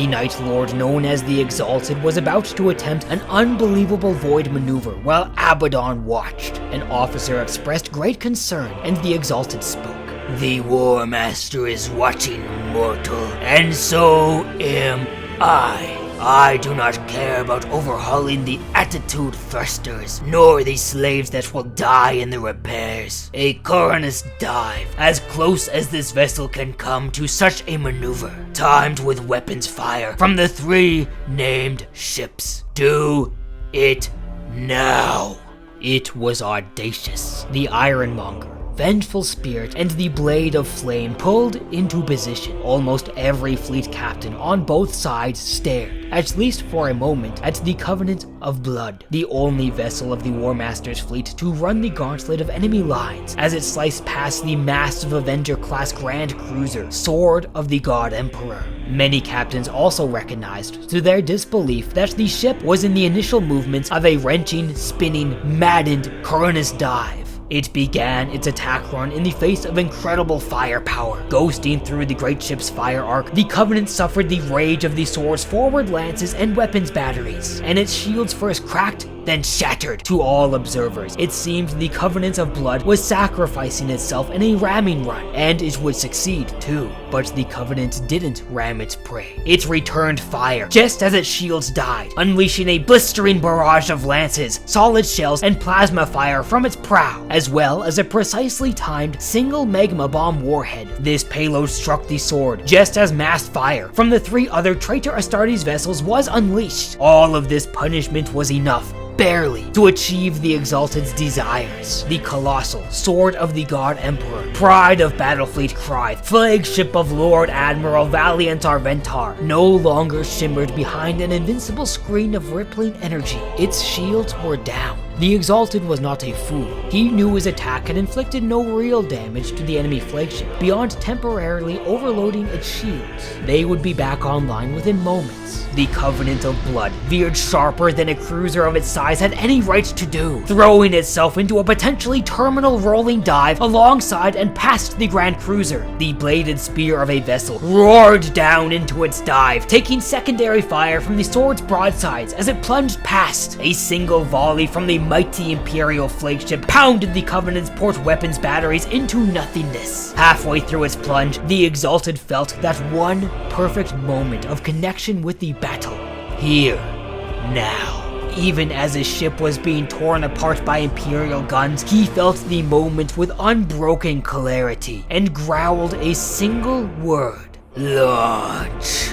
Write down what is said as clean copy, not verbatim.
The Night Lord known as the Exalted was about to attempt an unbelievable void maneuver while Abaddon watched. An officer expressed great concern and the Exalted spoke. "The War Master is watching, mortal, and so am I. I do not care about overhauling the attitude thrusters, nor the slaves that will die in the repairs. A coronous dive, as close as this vessel can come to such a maneuver, timed with weapons fire from the 3 named ships. Do it now." It was audacious. The Ironmonger, Vengeful Spirit, and the Blade of Flame pulled into position. Almost every fleet captain on both sides stared, at least for a moment, at the Covenant of Blood, the only vessel of the War Master's fleet to run the gauntlet of enemy lines as it sliced past the massive Avenger-class Grand Cruiser, Sword of the God Emperor. Many captains also recognized, to their disbelief, that the ship was in the initial movements of a wrenching, spinning, maddened coronous dive. It began its attack run in the face of incredible firepower. Ghosting through the great ship's fire arc, the Covenant suffered the rage of the Sword's forward lances and weapons batteries, and its shields first cracked, then shattered. To all observers, it seemed the Covenant of Blood was sacrificing itself in a ramming run, and it would succeed too. But the Covenant didn't ram its prey. It returned fire just as its shields died, unleashing a blistering barrage of lances, solid shells, and plasma fire from its prow, as well as a precisely timed single magma bomb warhead. This payload struck the Sword just as mass fire from the 3 other traitor Astartes vessels was unleashed. All of this punishment was enough, barely, to achieve the Exalted's desires. The colossal Sword of the God Emperor, pride of Battlefleet cried, flagship of Lord Admiral Valiant Arventar, no longer shimmered behind an invincible screen of rippling energy. Its shields were down. The Exalted was not a fool. He knew his attack had inflicted no real damage to the enemy flagship, beyond temporarily overloading its shields. They would be back online within moments. The Covenant of Blood veered sharper than a cruiser of its size had any right to do, throwing itself into a potentially terminal rolling dive alongside and past the Grand Cruiser. The bladed spear of a vessel roared down into its dive, taking secondary fire from the Sword's broadsides as it plunged past. A single volley from the mighty Imperial flagship pounded the Covenant's port weapons batteries into nothingness. Halfway through its plunge, the Exalted felt that one perfect moment of connection with the battle. Here, now. Even as his ship was being torn apart by Imperial guns, he felt the moment with unbroken clarity and growled a single word: launch.